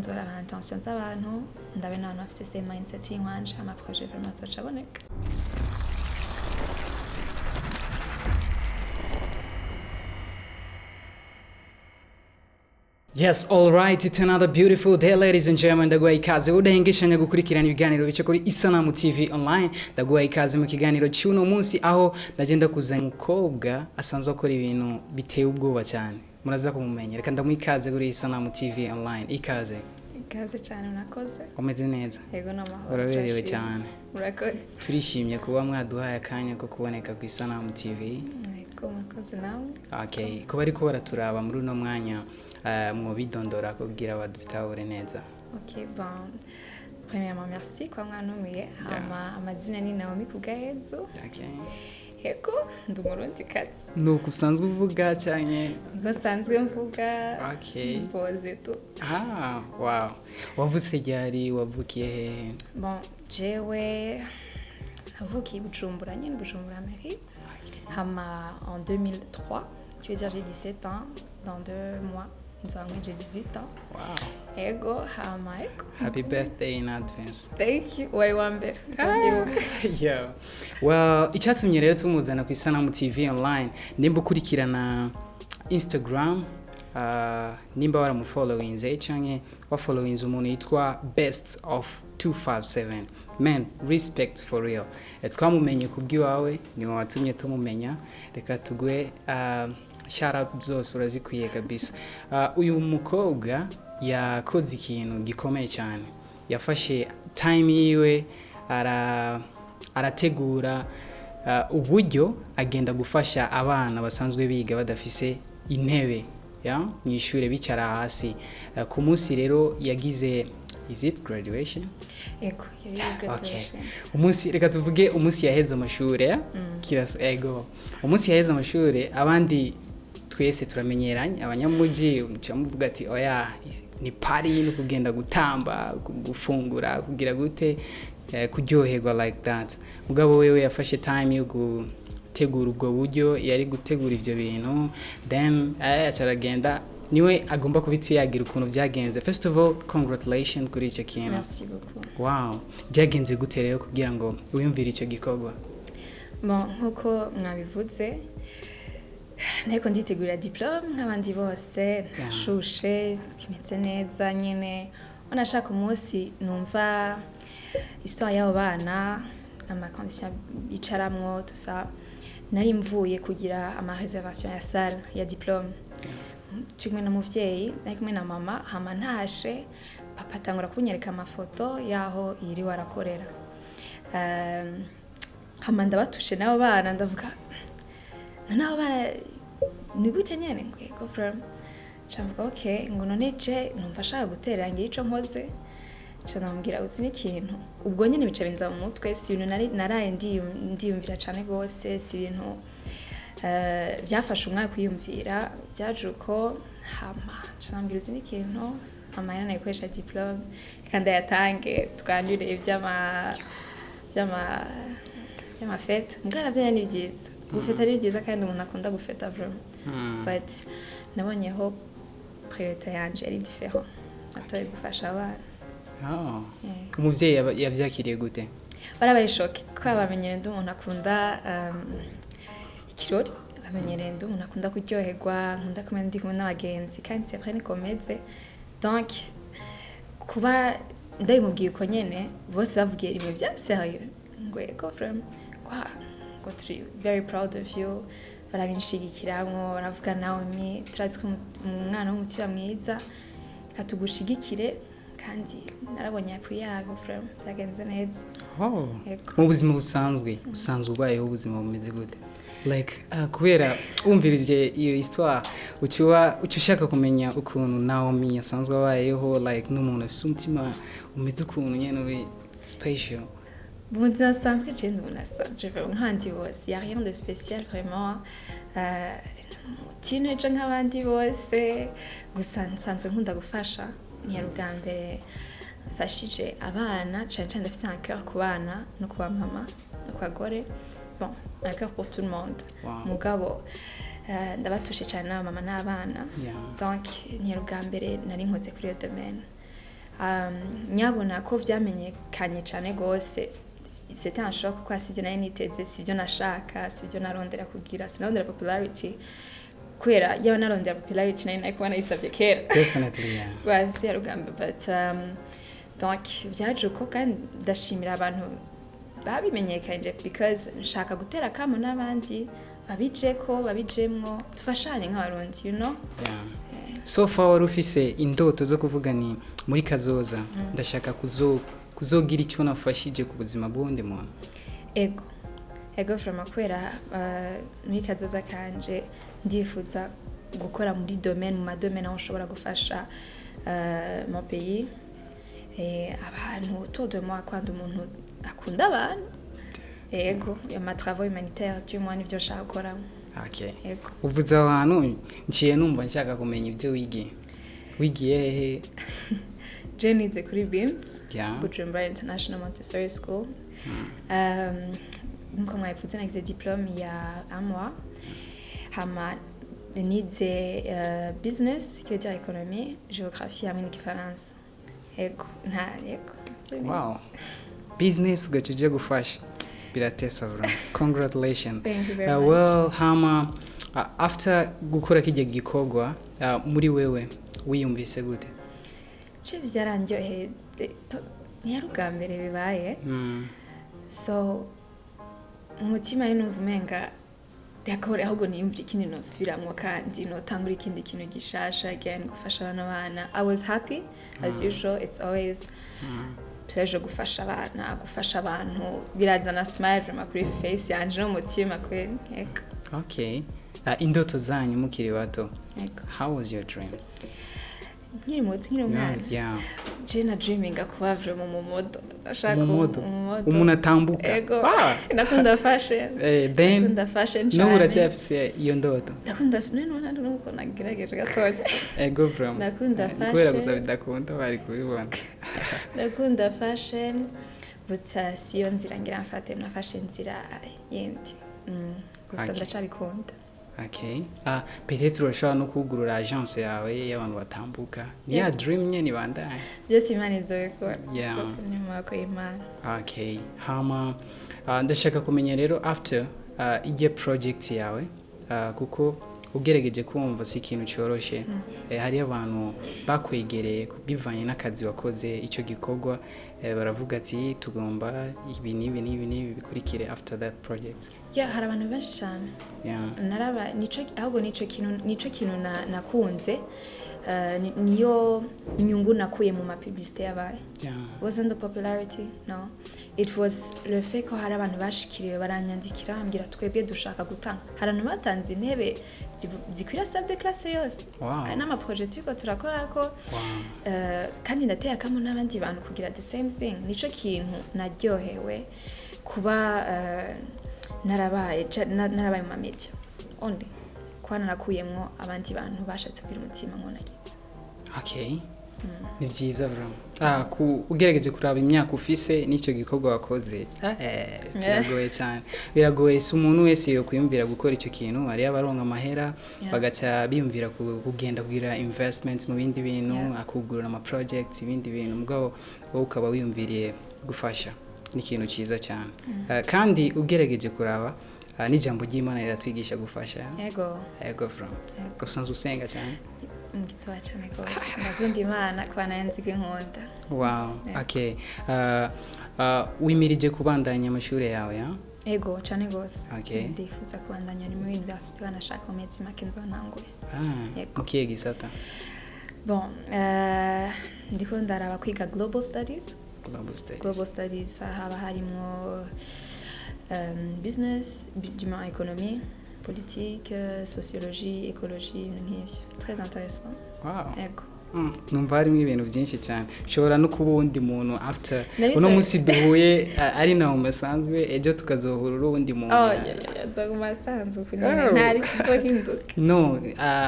nzoraba intention z'abantu ndabe n'abantu bafise same mindset y'inkwanje ama projet vraiment azoca aboneka. Yes, all right, it's another beautiful day, ladies and gentlemen. Ndaguha ikaze udahengeshanya gukurikirana ibiganiro bice kuri Isanamu TV online. Ndaguha ikaze mu kiganiro cy'uno munsi aho ndagenda kuzana umukobwa asanzwe akora ibintu biteye ubwoba cyane. Muraza kumumenya. Reka ndamwikaze kuri Isanamu TV online. Ikaze. Ikaze cyane nakoze. Umeze neza? Yego n'amahoro. Uraberewe cyane. Murakoze. Turishimye kuba mwaduhaye akanya ko kuboneka ku Isanamu TV. Yego murakoze nawe. Okay, kuba ariko baraturaba muri uno mwanya mu bidondora kugira badutahure neza. Okay, bon. Premièrement, merci kwa mwanumiye. Amazina ni Naomi Kubwayezu. Okay. Yego, ndi Murundi kazi. Nuko usanzwe uvuga cyane? Niko sanzwe mvuga. Okay. Mpoze tu. Ah, wow. Wavutse ryari, wavukiye he? Bon, jewe navukiye Bujumbura, nyine Bujumbura Mairie. Hama en 2003, tu veux dire j'ai 17 ans, dans 2 mois. J'ai 18 ans. Wow. Ego, hama ego. Happy birthday in advance. Thank you. Way wamber. Yeah. Well, icyatumye rero tumuzana ku Isanamu TV online, nimba ukurikirana Instagram, nimba waramufollowinze canke wafollowinze umuntu yitwa Best of 257. Man, respect for real. Twamumenye kubwiwawe, niwe watumye tumumenya. Reka tugwe shout out zose urazikwiye kabisa. Uyu mukobwa yakoze ikintu gikomeye cyane. Yafashe time yiwe arategura uburyo agenda gufasha abana basanzwe biga badafise intebe ya Mwishure bicara hasi. Ku munsi rero yagize is it graduation? Ego, graduation. Okay. Umunsi reka tuvuge umunsi yaheze amashure ya? Kirasa ego. Umunsi yaheze amashure abandi twese turamenyeranye abanyamuji muvuga ati oya ni party no kugenda gutamba gufungura kugira gute kuryoherwa like that. Mugabo wewe yafashe time yo gutegura ubwo buryo yari gutegura ivyo bintu then acaragenda niwe agomba kubituyagira ukuntu Vyagenze. First of all, congratulations kuri icyo kintu. Merci beaucoup. Wow. Vyagenze gute rero kugira ngo wiyumvire icyo gikorwa? Bon, nkuko mwabivuze Neko nditegura diplome nk'abandi bose nashushe bimeze neza nyene onashaka umunsi numva histoire y'abo bana ama conditions bicaramwo tout ça nari mvuye kugira ama réservation ya salle ya diplome kimwe na muvyeyi nari kumwe na mama hama ntashe papa tangura kunyereka amafoto yaho yiri warakorera hama ndabatushe n'abo bana ndavuga nabo bana ni gute nyene ngwego from chamvuga okay ngo noneje numva shaka gutera ngiye ico nkoze canambwira uzi n'ikintu ubwo nyene bica benza mu mutwe si ibintu naraye ndiyumvira cane gose si ibintu byafasha umwaka kwiyumvira byaje uko hama canambwira uzi n'ikintu amahera nayikoresha diplome kandi yatange twandire byama fete mugana byanya ni byiza gufeta ari byiza kandi umuntu akunda gufeta vraiment but nabonyeho priorité yanje ari différent atoye gufasha abana. Umuvyeyi yavyakiriye gute? Barabaye shoke ko abamenyere ndi umuntu akunda ikirori abamenyere ndi umuntu akunda kuryoherwa nkunda kumenya ndi kumwe n'abagenzi kandi c'est après ni comédie donc kuba ndabimubwiye uko nyene bose bavugiye rimwe bya sérieux ngwego vraiment quoi ngo turi very proud of you barabinshigikiramwo baravuga Naomi turazi ko umwana w'umutima mwiza katugushigikire kandi narabonye apu yabo vraiment Vyagenze neza. Mu buzima usanzwe ubayeho ubuzima bumeze gute? Like kubera umvirije iyo histoire ushaka kumenya ukuntu Naomi yasanzwe abayeho like n'umuntu afite umutima umeze ukuntu nyene uri special. Bon, ça c'est très chiant, je vais nkandi bose, y a rien de spécial vraiment. Teenager nk'abandi bose gusa nsanzwe nkunda gufasha nyarugambere fashije abana cyane ndafite un cœur ku bana no ku mama no ku bagore. Bon, un cœur pour tout le monde. Mugabo ndabatushe cyane na mama n'abana. Donc nyarugambere nari nkoze kuri iyo domaine. nyabona ko vyamenyekanye cane gose c'était un choc kuko sivyo nari niteze sivyo nashaka sivyo narondera kugira sinarondera popularity kwera yaba narondera popularity nari kuba nayisavye kera Definitely, yeah. rwasi yarugamba but donc vyaje uko kandi ndashimira abantu babimenyekanye because nshaka gutera kamo n'abandi babijemwo tufashanye nk'abarundi you know. Yeah. So far wari ufise indoto zo kuvuga ni muri kazoza ndashaka kuzogira icyo nafashije ku buzima bw'undi muntu. Ego from kwera muri kazoza kanje ndifuza gukora muri domaine mu madomaine aho nshobora gufasha mon pays abantu autour de moi kwanda umuntu akunda abantu. Ego ma travaux humanitaires du moins nivyo nshaka gukora. Okay. Uvuze abantu nciye numva nshaka kumenya ibyo wigiye hehe? Je nize kuri BIMS, Yeah. Bujumbura International Montessori School. Nko mwabivuze nagize diplôme ya un mois. Hama nize business, qui veut dire économie, géographie hamwe n'igifaransa. Ego. Wow. Business ugacuje gufasha. Biratesa bro. Congratulations. Thank you very much. Well, hama after gukora kijya gikorwa muri wewe wiyumvise gute? Je byaranjohe ntiyarugambere bibaye. So umutima ni numva umenga yakore ahubwo niyumvira ikindi nosubiramwo kandi notangura ikindi kintu gishasha again gufasha abana. I was happy as usual. It's always pleasure gufasha abana, gufasha abantu birazana smile from kuri face yanje no mutima kweli. Okay. Indoto zanyu mukiri bato. How was your dream? Nkiri umwana. Yeah. Je na dreaminga kuba vraiment mu modo. Ashaka umuntu atambuka. Nakunda fashion. Then nakunda fashion cyane. No uracyafise iyo ndoto. Nakunda nuko nagerageje gatoya. Ego from. Nakunda fashion. Kubera gusa bidakunda bari kubibona. Nakunda fashion but siyo nzira ngira mfate na fashion nzira yindi. Gusa ndacabikunda. Okay. Peut-être urashobora no kugurura agence yawe y'abantu batambuka. Yeah, dream nye ni bandanye. Byose Imana izobikora. Yeah. Byose ni mu maboko y'Imana. Okay. Hama ndashaka kumenya rero after igiye project yawe kuko ugerageje kumva si ikintu cyoroshe. Hari abantu bakwegereye bivanye n'akazi wakoze icyo gikorwa baravuga ati tugomba ibi bikurikire after that project. Yeah, hari abantu benshi cyane. Yeah. Naraba nico kintu nakunze niyo nyungu nakuye mu publicité yabaye. Yeah. Wasn't the popularity? No. It was le fait ko hari abantu bashikiriye baranyandikira ambwira twebwe dushaka gutanga. Hari abantu batanze intebe zikwira salle de classe yose. Wow. Ari nama projet yuko turakora ko. Wow. Kandi ndateye kamo n'abandi bantu kugira the same thing. Nico kintu naryohewe kuba narabaye mu media only kwana nakuyemwo abandi bantu bashatse kugira umutima ngo nagize. Okay. Ni byiza bro. Ugerageje kuraba imyaka ufise n'icyo gikorwa wakoze. Biragoye cyane. Biragoye si umuntu wese yo kuyumvira gukora icyo kintu ari abaronka amahera bagaca biyumvira kugenda kugira investments mu bindi bintu akugurura ama projects ibindi bintu mugabo wowe ukaba wiyumviriye gufasha. Ni ikintu cyiza cyane. Kandi ugerageje kuraba n'ijambo ry'Imana riratwigisha gufasha. Ego from. Gusanzwe usenga cyane. Ngitwa cyane rwose. Ndakunda Imana kwana yanzi kwinkunda. Wow. Okay. Wimirije kubandanya amashuri yawe ya? Ego cyane rwose. Okay. Ndifuza kubandanya ni mu university banashaka mu mezi make nzonanguye. Mukiye gisata. Bon, ndiko ndaraba kwiga global studies. Global studies haba harimo business, du économie, politique, sociologie, écologie, très intéressant. Wow. Ego. Numva harimo ibintu byinshi cyane. Ushobora no kuba undi muntu after uno munsi duhuye ari Naomi basanzwe ejo tukazohura undi muntu. Zoguma basanzwe kunyine ntari kuzohinduka. No,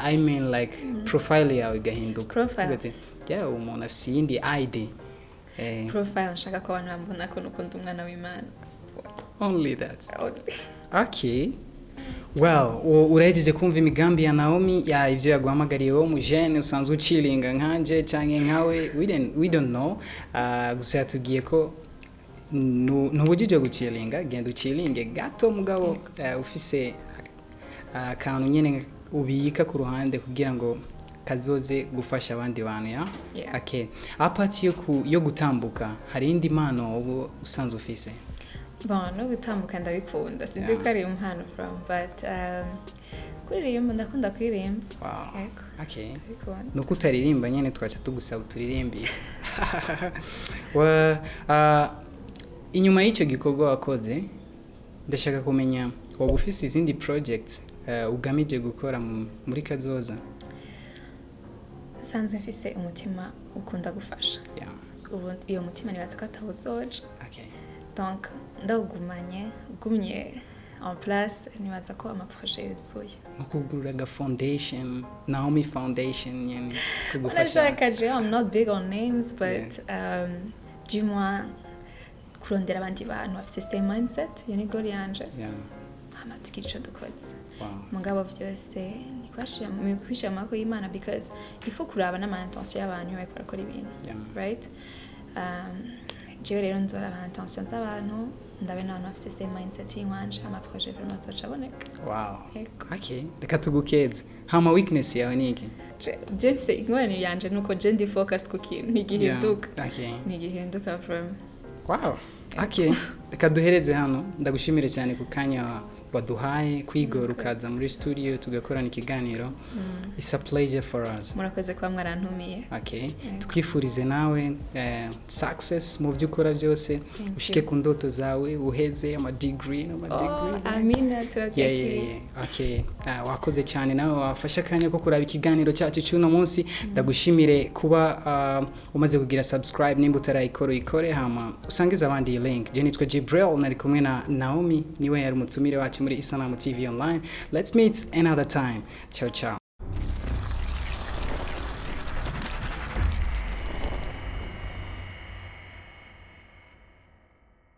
I mean like profile yawe gahinduka. Profile. Yeah, umuntu afite indi ID. Profile nshaka ko abantu bambona ko nukunda umwana w'Imana. Only that. Okay. Well, urahejeje kumva imigambi ya Naomi ya ivyo yaguhamagariye wo mu jeune usanzwe ucilinga nkanje canke nkawe we don't know gusa yatugiye ko ntubujije gucilinga genda ucilinge gato mugabo ufise akantu nyene ubika ku ruhande kugira ngo kazoze gufasha abandi bantu ya okay apart yo gutambuka hari indi mano ubu usanzwe ufise bon no gutambuka ndabikunda sinzi ko ari impano from but kuririmba ndakunda kuririmba wow okay nuko utaririmba nyene twacha tugusaba turirimbi wa inyuma y'icyo gikorwa wakoze ndashaka kumenya waba ufise izindi projects ugamije gukora muri kazoza sanzwe mfise umutima ukunda gufasha ubu iyo mutima nibaza ko atawuzoje okay donc gumye en place nibaza ko amaprojet yuzuye Kugurira foundation Naomi foundation yani kugufasha I'm not big on names but du moins kurondera abandi bantu bafise same mindset yani gori yanje hama tukico dukoze mugabo byose nikwashira mu kwisha mako y'Imana because ifo kuraba n'ama intention y'abantu bari gukora ibintu right jewe rero nzora aba intention z'abantu ndabe nabantu bafise same mindset y'inkwanje ama projet vraiment azocaboneka wow okay reka tugukeze hama weakness yawe niki je mfise ingwani yanje nuko je ndi focused ku kintu nigihinduka okay nigihinduka from wow okay reka duhereze hano ndagushimire cyane ku kanya waduhaye kwigora ukaza muri studio tugakorana ikiganiro it's a pleasure for us murakoze kwa mwarantumiye okay twifurize nawe success mu byukora byose ushike ku ndoto zawe uheze ama degree amina turagiye okay wakoze cyane nawe wafasha kanya ko kuraba ikiganiro cyacu cy'uno munsi ndagushimire kuba umaze kugira subscribe nimba utarayikora ikore hama usangiza abandi iyi link je nitwa Jibril nari kumwe na Naomi niwe yari umutumire wacu muri Isanamu TV online. Let's meet another time. Ciao ciao.